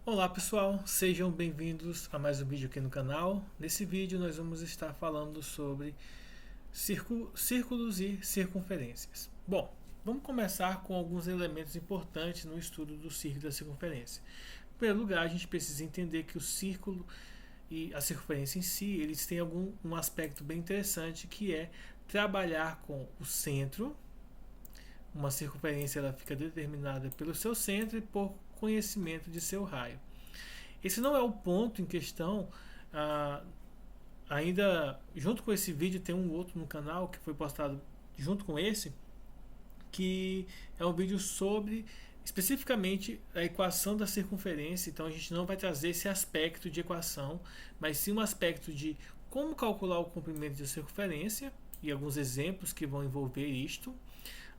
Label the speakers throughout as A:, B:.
A: Olá pessoal, sejam bem-vindos a mais um vídeo aqui no canal. Nesse vídeo nós vamos estar falando sobre círculos e circunferências. Bom, vamos começar com alguns elementos importantes no estudo do círculo e da circunferência. Em primeiro lugar, a gente precisa entender que o círculo e a circunferência em si, eles têm um aspecto bem interessante, que é trabalhar com o centro. Uma circunferência ela fica determinada pelo seu centro e por conhecimento de seu raio. Esse não é o ponto em questão. Ainda junto com esse vídeo tem um outro no canal que foi postado junto com esse, que é um vídeo sobre especificamente a equação da circunferência. Então a gente não vai trazer esse aspecto de equação, mas sim um aspecto de como calcular o comprimento da circunferência e alguns exemplos que vão envolver isto,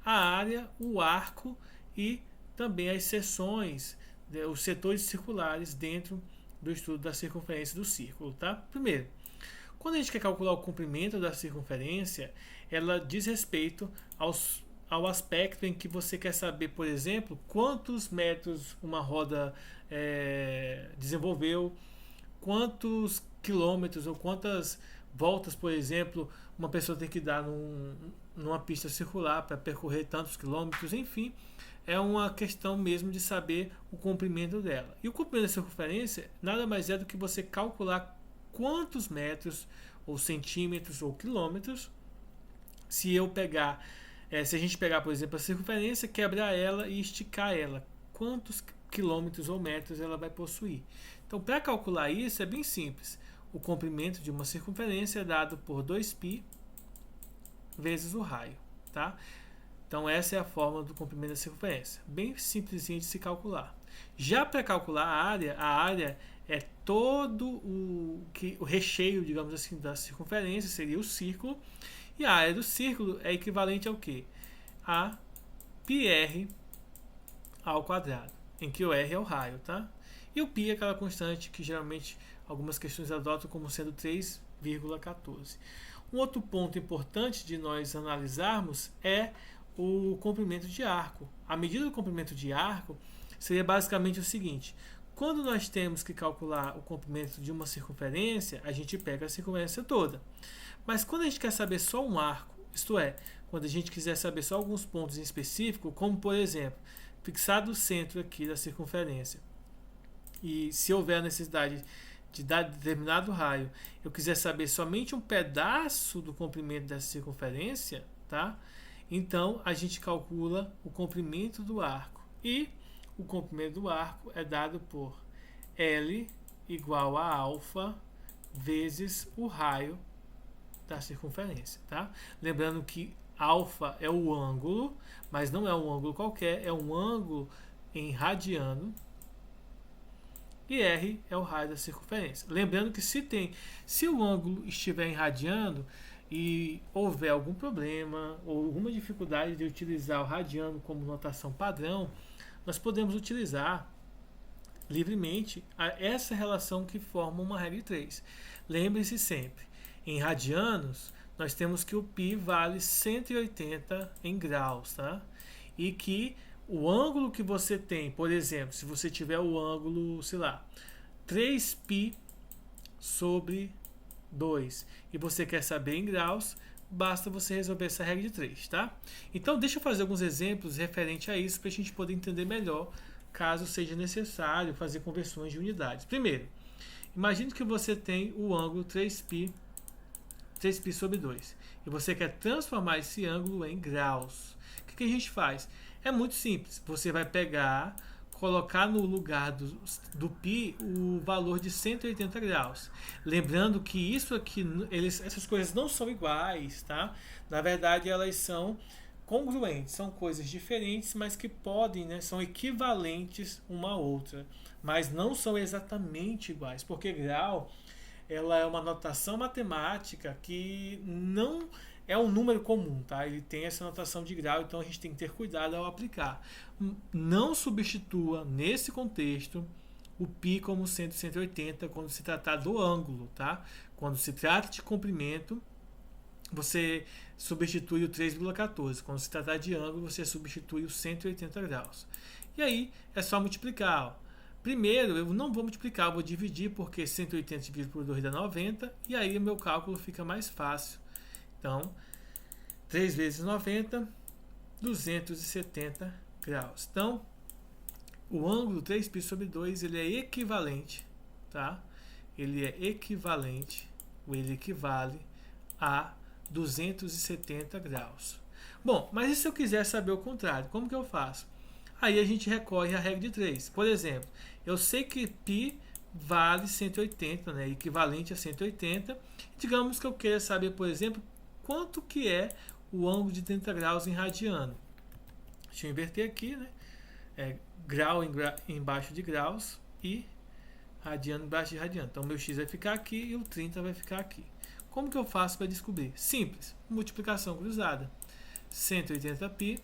A: a área, o arco e também as seções, os setores circulares dentro do estudo da circunferência do círculo, tá? Primeiro, quando a gente quer calcular o comprimento da circunferência, ela diz respeito ao aspecto em que você quer saber, por exemplo, quantos metros uma roda desenvolveu, quantos quilômetros ou quantas voltas, por exemplo, uma pessoa tem que dar numa pista circular para percorrer tantos quilômetros, enfim, é uma questão mesmo de saber o comprimento dela. E o comprimento da circunferência nada mais é do que você calcular quantos metros, ou centímetros, ou quilômetros, se a gente pegar, por exemplo, a circunferência, quebrar ela e esticar ela, quantos quilômetros ou metros ela vai possuir. Então, para calcular isso é bem simples. O comprimento de uma circunferência é dado por 2π vezes o raio, tá? Então essa é a forma do comprimento da circunferência, bem simplesinho de se calcular. Já para calcular a área é todo o recheio, digamos assim, da circunferência, seria o círculo, e a área do círculo é equivalente ao quê? A πr ao quadrado, em que o r é o raio, tá? E o π é aquela constante que geralmente algumas questões adotam como sendo 3,14. Um outro ponto importante de nós analisarmos é o comprimento de arco. A medida do comprimento de arco seria basicamente o seguinte: quando nós temos que calcular o comprimento de uma circunferência, a gente pega a circunferência toda. Mas quando a gente quer saber só um arco, isto é, quando a gente quiser saber só alguns pontos em específico, como por exemplo, fixado o centro aqui da circunferência, e se houver a necessidade de dar determinado raio, eu quiser saber somente um pedaço do comprimento dessa circunferência, tá? Então a gente calcula o comprimento do arco, e o comprimento do arco é dado por L igual a alfa vezes o raio da circunferência, tá? Lembrando que alfa é o ângulo, mas não é um ângulo qualquer, é um ângulo em radiano, e R é o raio da circunferência. Lembrando que se o ângulo estiver em radiano e houver algum problema ou alguma dificuldade de utilizar o radiano como notação padrão, nós podemos utilizar livremente essa relação que forma uma regra de 3. Lembre-se sempre, em radianos, nós temos que o π vale 180 em graus, tá? E que o ângulo que você tem, por exemplo, se você tiver o ângulo, sei lá, 3π sobre 2 e você quer saber em graus, basta você resolver essa regra de 3, tá? Então deixa eu fazer alguns exemplos referente a isso para a gente poder entender melhor, caso seja necessário fazer conversões de unidades. Primeiro, imagine que você tem o ângulo 3π sobre 2 e você quer transformar esse ângulo em graus. O que a gente faz? É muito simples. Você vai pegar, colocar no lugar do π o valor de 180 graus. Lembrando que isso aqui, essas coisas não são iguais, tá? Na verdade, elas são congruentes, são coisas diferentes, mas que podem, né, são equivalentes uma à outra, mas não são exatamente iguais, porque grau ela é uma notação matemática que não é um número comum, tá? Ele tem essa notação de grau, então a gente tem que ter cuidado ao aplicar. Não substitua nesse contexto o π como sendo 180 quando se tratar do ângulo, tá? Quando se trata de comprimento, você substitui o 3,14. Quando se tratar de ângulo, você substitui os 180 graus. E aí é só multiplicar. Ó. Primeiro, eu não vou multiplicar, eu vou dividir, porque 180 dividido por 2 dá 90, e aí o meu cálculo fica mais fácil. Então, 3 vezes 90, 270 graus. Então, o ângulo 3π sobre 2, ele é equivalente, tá? Ele é equivalente, ou ele equivale a 270 graus. Bom, mas e se eu quiser saber o contrário? Como que eu faço? Aí a gente recorre à regra de 3. Por exemplo, eu sei que π vale 180, né? Equivalente a 180. Digamos que eu queira saber, por exemplo, quanto que é o ângulo de 30 graus em radiano. Deixa eu inverter aqui, né? Grau embaixo de graus e radiano embaixo de radiano. Então, meu x vai ficar aqui e o 30 vai ficar aqui. Como que eu faço para descobrir? Simples. Multiplicação cruzada. 180π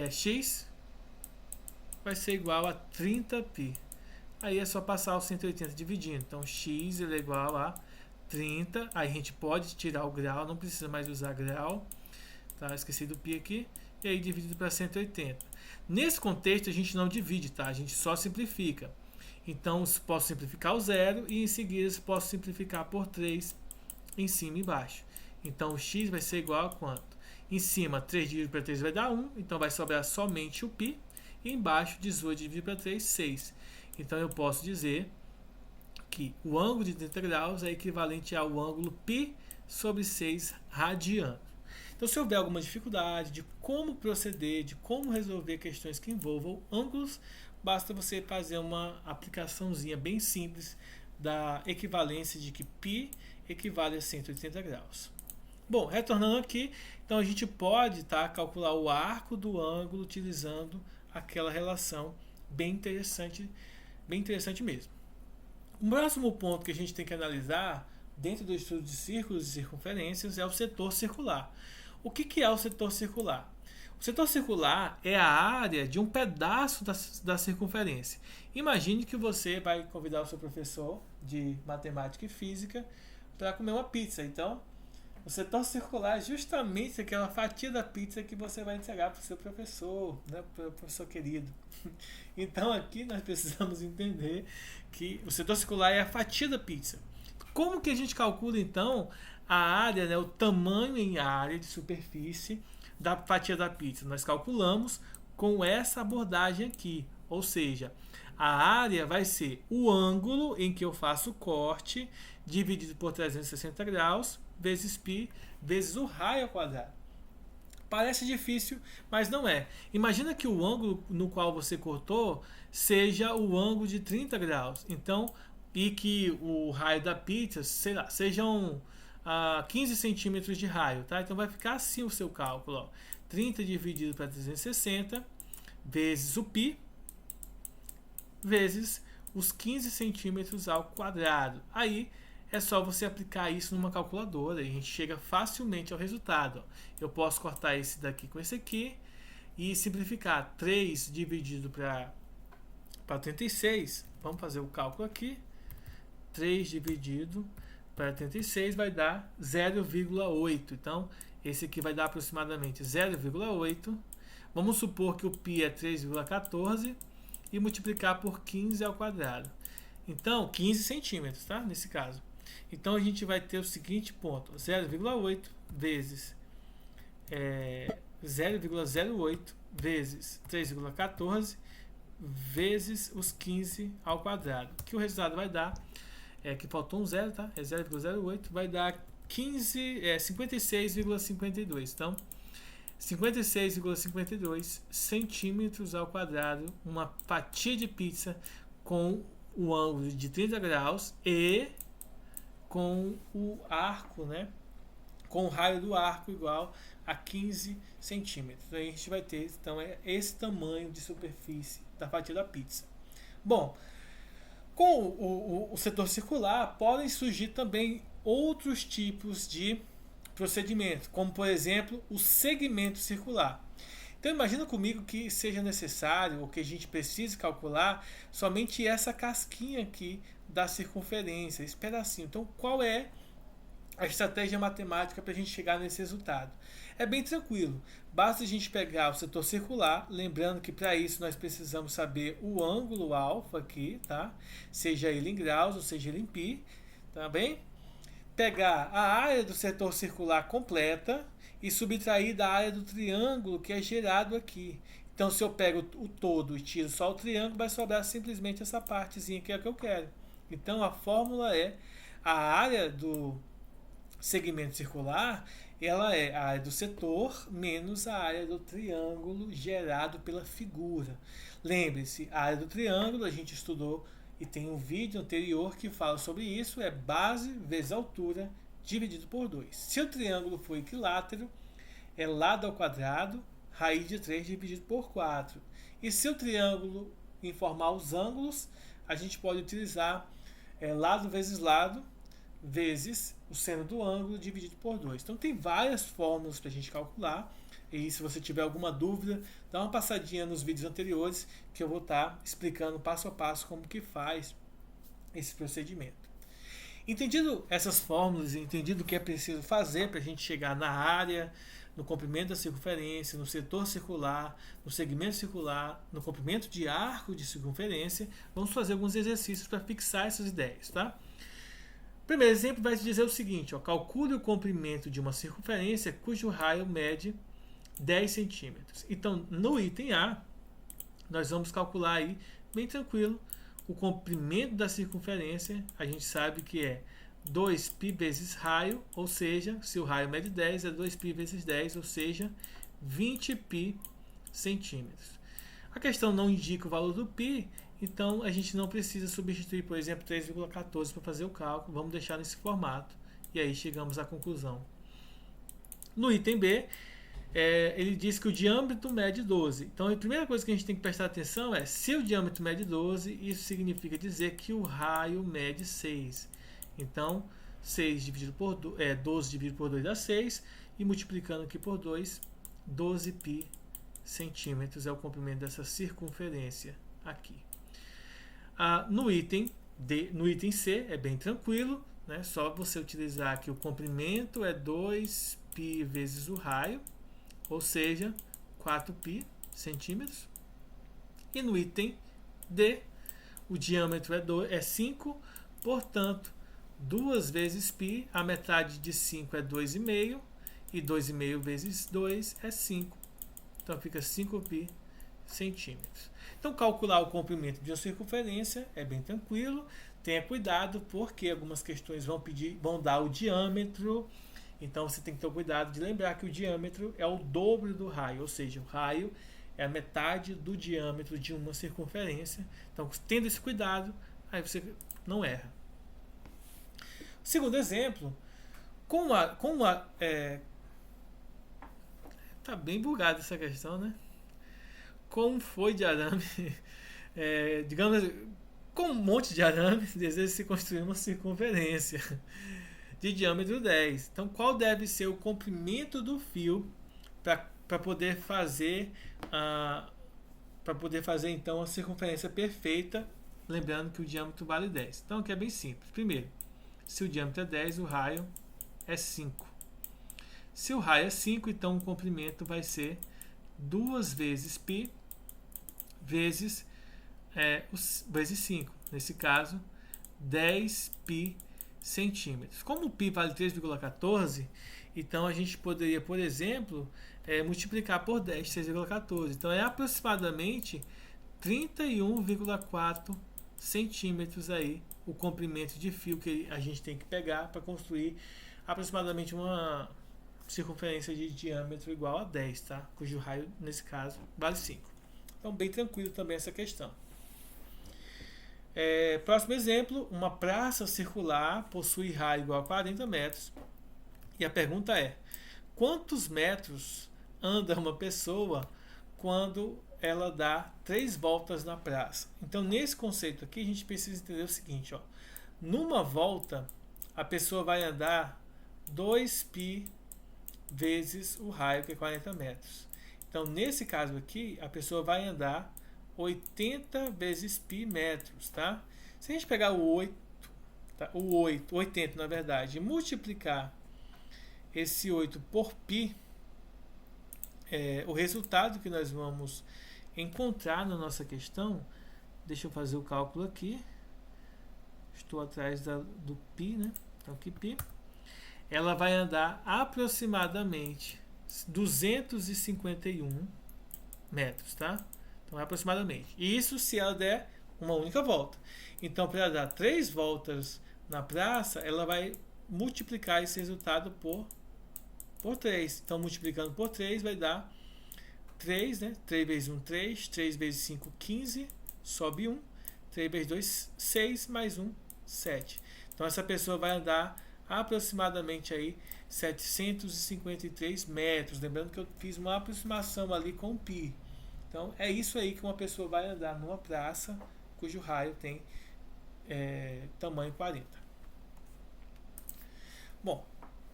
A: x vai ser igual a 30π. Aí é só passar o 180 dividindo. Então, x ele é igual a 30. Aí a gente pode tirar o grau, não precisa mais usar grau. Tá? Esqueci do π aqui. E aí dividido para 180. Nesse contexto a gente não divide, tá? A gente só simplifica. Então, posso simplificar o zero e em seguida posso simplificar por 3 em cima e embaixo. Então, o x vai ser igual a quanto? Em cima, 3 dividido para 3 vai dar 1. Então, vai sobrar somente o π. E embaixo, 18 dividido para 3, 6. Então, eu posso dizer que o ângulo de 30 graus é equivalente ao ângulo π sobre 6 radiano. Então, se houver alguma dificuldade de como proceder, de como resolver questões que envolvam ângulos, basta você fazer uma aplicaçãozinha bem simples da equivalência de que π equivale a 180 graus. Bom, retornando aqui, então a gente pode calcular o arco do ângulo utilizando aquela relação bem interessante mesmo. O próximo ponto que a gente tem que analisar dentro do estudo de círculos e circunferências é o setor circular. O que é o setor circular? O setor circular é a área de um pedaço da circunferência. Imagine que você vai convidar o seu professor de matemática e física para comer uma pizza. Então, o setor circular é justamente aquela fatia da pizza que você vai entregar para o seu professor, né, para o professor querido. Então, aqui nós precisamos entender que o setor circular é a fatia da pizza. Como que a gente calcula, então, a área, né, o tamanho em área de superfície da fatia da pizza? Nós calculamos com essa abordagem aqui, ou seja, a área vai ser o ângulo em que eu faço o corte dividido por 360 graus vezes π vezes o raio ao quadrado. Parece difícil, mas não é. Imagina que o ângulo no qual você cortou seja o ângulo de 30 graus. Então, e que o raio da pizza, sei lá, sejam 15 centímetros de raio, tá? Então vai ficar assim o seu cálculo, ó. 30 dividido para 360 vezes o π vezes os 15 centímetros ao quadrado. Aí é só você aplicar isso numa calculadora e a gente chega facilmente ao resultado. Eu posso cortar esse daqui com esse aqui e simplificar. 3 dividido para 36. Vamos fazer o cálculo aqui. 3 dividido para 36 vai dar 0,8. Então, esse aqui vai dar aproximadamente 0,8. Vamos supor que o π é 3,14 e multiplicar por 15 ao quadrado. Então, 15 centímetros, tá? Nesse caso. Então, a gente vai ter o seguinte ponto. 0,8 vezes 0,08 vezes 3,14 vezes os 15 ao quadrado. Que o resultado vai dar, que faltou um zero, tá? É 0,08, vai dar 56,52. Então, 56,52 centímetros ao quadrado, uma fatia de pizza com o ângulo de 30 graus e com o arco, né? Com o raio do arco igual a 15 centímetros. Aí a gente vai ter, então, esse tamanho de superfície da fatia da pizza. Bom, com o setor circular podem surgir também outros tipos de procedimento, como por exemplo o segmento circular. Então imagina comigo que seja necessário ou que a gente precise calcular somente essa casquinha aqui da circunferência, esse pedacinho. Então qual é a estratégia matemática para a gente chegar nesse resultado. É bem tranquilo. Basta a gente pegar o setor circular, lembrando que para isso nós precisamos saber o ângulo alfa aqui, tá? Seja ele em graus ou seja ele em π, tá bem? Pegar a área do setor circular completa e subtrair da área do triângulo que é gerado aqui. Então, se eu pego o todo e tiro só o triângulo, vai sobrar simplesmente essa partezinha que é a que eu quero. Então, a fórmula é a área do segmento circular, ela é a área do setor menos a área do triângulo gerado pela figura. Lembre-se, a área do triângulo a gente estudou e tem um vídeo anterior que fala sobre isso, é base vezes altura dividido por 2. Se o triângulo for equilátero, é lado ao quadrado, raiz de 3 dividido por 4. E se o triângulo informar os ângulos, a gente pode utilizar lado vezes lado, vezes o seno do ângulo dividido por 2. Então tem várias fórmulas para a gente calcular. E se você tiver alguma dúvida, dá uma passadinha nos vídeos anteriores que eu vou estar explicando passo a passo como que faz esse procedimento. Entendido essas fórmulas, entendido o que é preciso fazer para a gente chegar na área, no comprimento da circunferência, no setor circular, no segmento circular, no comprimento de arco de circunferência, vamos fazer alguns exercícios para fixar essas ideias, tá? O primeiro exemplo vai dizer o seguinte, ó, calcule o comprimento de uma circunferência cujo raio mede 10 centímetros. Então, no item A, nós vamos calcular aí, bem tranquilo, o comprimento da circunferência. A gente sabe que é 2π vezes raio, ou seja, se o raio mede 10, é 2π vezes 10, ou seja, 20π centímetros. A questão não indica o valor do π, então a gente não precisa substituir, por exemplo, 3,14 para fazer o cálculo. Vamos deixar nesse formato e aí chegamos à conclusão. No item B, ele diz que o diâmetro mede 12. Então a primeira coisa que a gente tem que prestar atenção é, se o diâmetro mede 12, isso significa dizer que o raio mede 6. Então 6 dividido por 12 dividido por 2 dá 6, e multiplicando aqui por 2, 12π centímetros é o comprimento dessa circunferência aqui. No item C é bem tranquilo, né? Só você utilizar que o comprimento é 2π vezes o raio, ou seja, 4π centímetros. E no item D, o diâmetro é 5, portanto, 2 vezes π, a metade de 5 é 2,5, e 2,5 vezes 2 é 5. Então fica 5π centímetros. Então calcular o comprimento de uma circunferência é bem tranquilo. Tenha cuidado porque algumas questões vão dar o diâmetro. Então você tem que ter o cuidado de lembrar que o diâmetro é o dobro do raio, ou seja, o raio é a metade do diâmetro de uma circunferência. Então, tendo esse cuidado, aí você não erra. Segundo exemplo, tá bem bugada essa questão, né? Com um foi de arame, digamos, com um monte de arame, deseja-se construir uma circunferência de diâmetro 10. Então, qual deve ser o comprimento do fio para poder fazer então a circunferência perfeita, lembrando que o diâmetro vale 10. Então, aqui é bem simples. Primeiro, se o diâmetro é 10, o raio é 5. Se o raio é 5, então o comprimento vai ser 2 vezes π vezes 5. Nesse caso, 10π centímetros. Como o π vale 3,14, então a gente poderia, por exemplo, multiplicar por 10, 3,14. Então é aproximadamente 31,4 centímetros aí o comprimento de fio que a gente tem que pegar para construir aproximadamente uma circunferência de diâmetro igual a 10, tá? Cujo raio, nesse caso, vale 5. Então, bem tranquilo também essa questão. Próximo exemplo, uma praça circular possui raio igual a 40 metros. E a pergunta é, quantos metros anda uma pessoa quando ela dá 3 voltas na praça? Então, nesse conceito aqui, a gente precisa entender o seguinte, ó. Numa volta, a pessoa vai andar 2π vezes o raio, que é 40 metros. Então, nesse caso aqui, a pessoa vai andar 80 vezes π metros, tá? Se a gente pegar o 8 tá? O 80 na verdade, e multiplicar esse 8 por π, o resultado que nós vamos encontrar na nossa questão, deixa eu fazer o cálculo aqui, estou atrás do π, né? Então aqui π, ela vai andar aproximadamente 251 metros, tá? Então, aproximadamente. Isso se ela der uma única volta. Então, para ela dar 3 voltas na praça, ela vai multiplicar esse resultado por 3. Então, multiplicando por 3 vai dar 3, né? 3 vezes 1, 3. 3 vezes 5, 15. Sobe 1. 3 vezes 2, 6. Mais 1, 7. Então, essa pessoa vai andar aproximadamente aí 753 metros. Lembrando que eu fiz uma aproximação ali com o π. Então, é isso aí que uma pessoa vai andar numa praça cujo raio tem tamanho 40. Bom,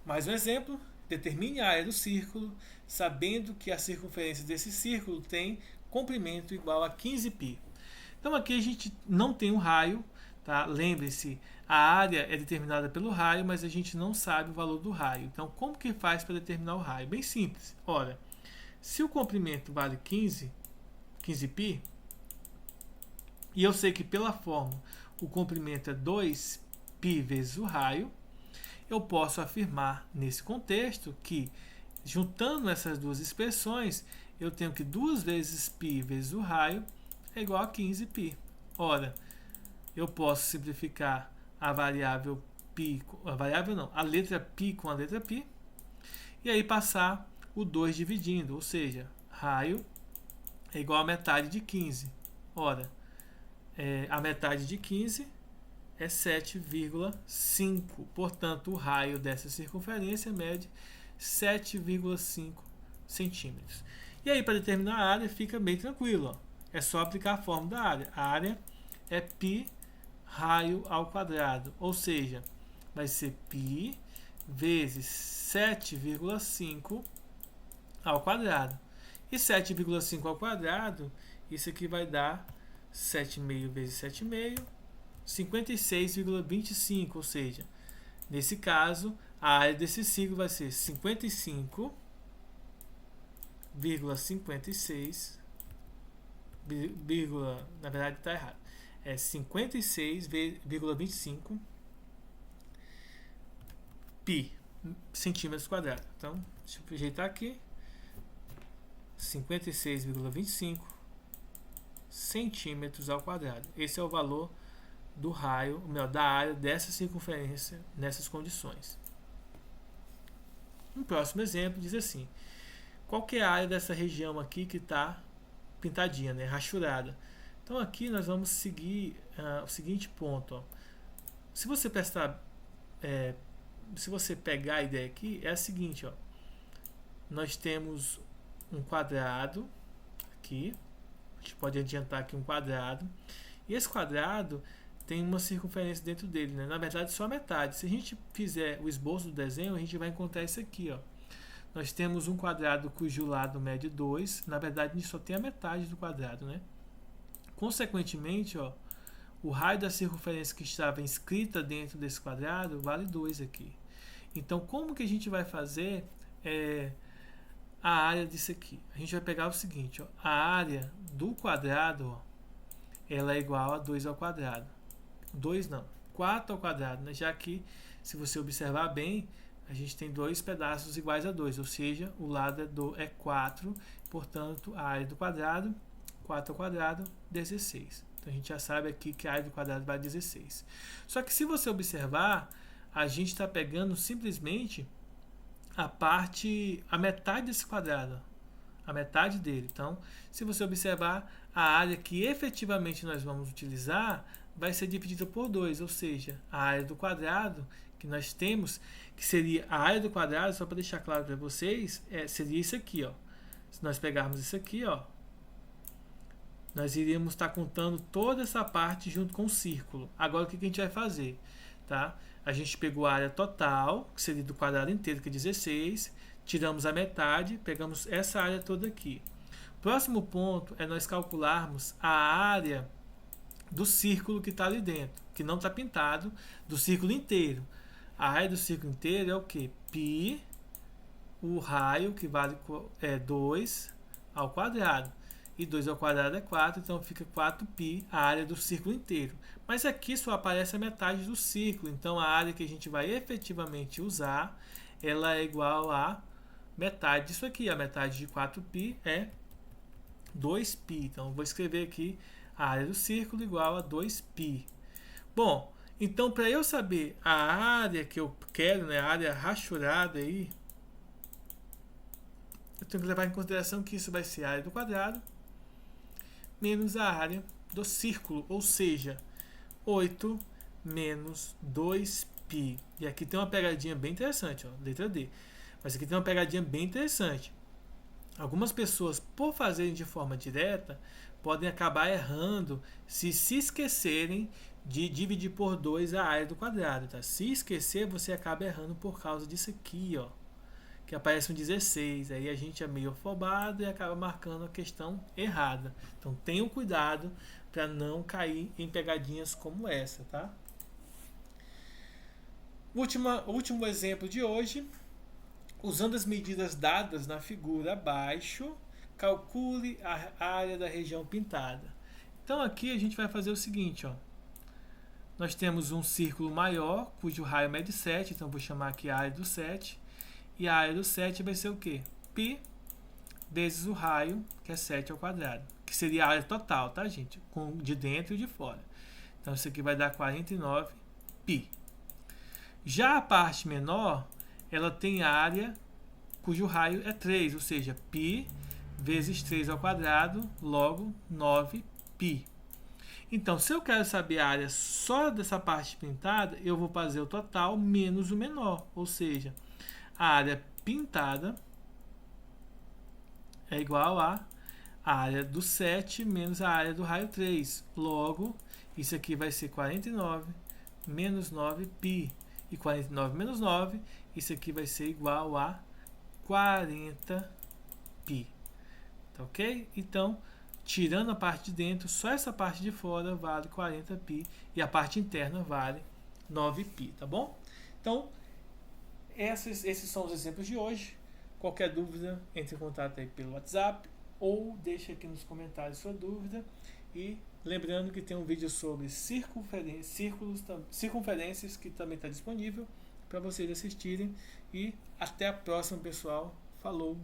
A: mais um exemplo. Determine a área do círculo, sabendo que a circunferência desse círculo tem comprimento igual a 15π. Então, aqui a gente não tem um raio, tá? Lembre-se, a área é determinada pelo raio, mas a gente não sabe o valor do raio. Então, como que faz para determinar o raio? Bem simples. Ora, se o comprimento vale 15π, e eu sei que pela fórmula o comprimento é 2π vezes o raio, eu posso afirmar nesse contexto que, juntando essas duas expressões, eu tenho que 2 vezes π vezes o raio é igual a 15π. Ora, eu posso simplificar a variável π, a letra π com a letra π, e aí passar o 2 dividindo, ou seja, raio é igual a metade de 15. Ora, a metade de 15 é 7,5. Portanto, o raio dessa circunferência mede 7,5 centímetros. E aí, para determinar a área, fica bem tranquilo. Ó. É só aplicar a fórmula da área. A área é π raio ao quadrado. Ou seja, vai ser π vezes 7,5 ao quadrado. E 7,5 ao quadrado, isso aqui vai dar 7,5 vezes 7,5, 56,25. Ou seja, nesse caso, a área desse círculo vai ser 55,56, na verdade está errado. É 56,25 π centímetros quadrados. Então, deixa eu ajeitar aqui. 56,25 centímetros ao quadrado. Esse é o valor do raio, da área dessa circunferência nessas condições. Um próximo exemplo diz assim: qual que é a área dessa região aqui que está pintadinha, né, rachurada? Então aqui nós vamos seguir o seguinte ponto. Ó. Se você pegar a ideia aqui, é a seguinte: ó. Nós temos um quadrado aqui, a gente pode adiantar aqui um quadrado, e esse quadrado tem uma circunferência dentro dele, né? Na verdade só a metade. Se a gente fizer o esboço do desenho, a gente vai encontrar isso aqui, ó. Nós temos um quadrado cujo lado mede 2, na verdade a gente só tem a metade do quadrado, né? Consequentemente, ó, o raio da circunferência que estava inscrita dentro desse quadrado vale 2 aqui. Então, como que a gente vai fazer a área disso aqui? A gente vai pegar o seguinte, ó, a área do quadrado, ó, ela é igual a 2 ao quadrado. 2 não, 4 ao quadrado, né? Já que, se você observar bem, a gente tem dois pedaços iguais a 2, ou seja, o lado é 4, portanto, a área do quadrado, 4 ao quadrado, 16. Então, a gente já sabe aqui que a área do quadrado vai 16. Só que, se você observar, a gente está pegando simplesmente a metade desse quadrado, a metade dele. Então, se você observar, a área que efetivamente nós vamos utilizar vai ser dividida por 2, ou seja, a área do quadrado que nós temos, que seria a área do quadrado, só para deixar claro para vocês, seria isso aqui, ó. Se nós pegarmos isso aqui, ó, nós iríamos estar contando toda essa parte junto com o círculo. Agora, o que a gente vai fazer? Tá? A gente pegou a área total, que seria do quadrado inteiro, que é 16, tiramos a metade, pegamos essa área toda aqui. Próximo ponto é nós calcularmos a área do círculo que está ali dentro, que não está pintado, do círculo inteiro. A área do círculo inteiro é o que? Π, o raio, que vale 2 ao quadrado. E 2 ao quadrado é 4, então fica 4π a área do círculo inteiro. Mas aqui só aparece a metade do círculo, então a área que a gente vai efetivamente usar, ela é igual a metade disso aqui. A metade de 4π é 2π. Então eu vou escrever aqui a área do círculo igual a 2π. Bom, então para eu saber a área que eu quero, né, a área rachurada aí, eu tenho que levar em consideração que isso vai ser a área do quadrado menos a área do círculo, ou seja, 8 menos 2π. E aqui tem uma pegadinha bem interessante, ó, letra D. Mas aqui tem uma pegadinha bem interessante. Algumas pessoas, por fazerem de forma direta, podem acabar errando se esquecerem de dividir por 2 a área do quadrado. Tá? Se esquecer, você acaba errando por causa disso aqui, ó, que aparece um 16. Aí a gente é meio afobado e acaba marcando a questão errada. Então tenham cuidado para não cair em pegadinhas como essa. Tá? Último exemplo de hoje. Usando as medidas dadas na figura abaixo, calcule a área da região pintada. Então aqui a gente vai fazer o seguinte, ó. Nós temos um círculo maior, cujo raio mede 7, então vou chamar aqui a área do 7. E a área do 7 vai ser o quê? Π vezes o raio, que é 7 ao quadrado. Que seria a área total, tá, gente? De dentro e de fora. Então isso aqui vai dar 49π. Já a parte menor, ela tem área cujo raio é 3, ou seja, π vezes 3 ao quadrado, logo 9π. Então, se eu quero saber a área só dessa parte pintada, eu vou fazer o total menos o menor, ou seja, a área pintada é igual a área do 7 menos a área do raio 3. Logo, isso aqui vai ser 49 menos 9π. E 49 menos 9, isso aqui vai ser igual a 40π. Tá ok? Então, tirando a parte de dentro, só essa parte de fora vale 40π e a parte interna vale 9π, tá bom? Então, esses são os exemplos de hoje. Qualquer dúvida, entre em contato aí pelo WhatsApp ou deixe aqui nos comentários sua dúvida. E lembrando que tem um vídeo sobre circunferências que também está disponível para vocês assistirem. E até a próxima, pessoal. Falou!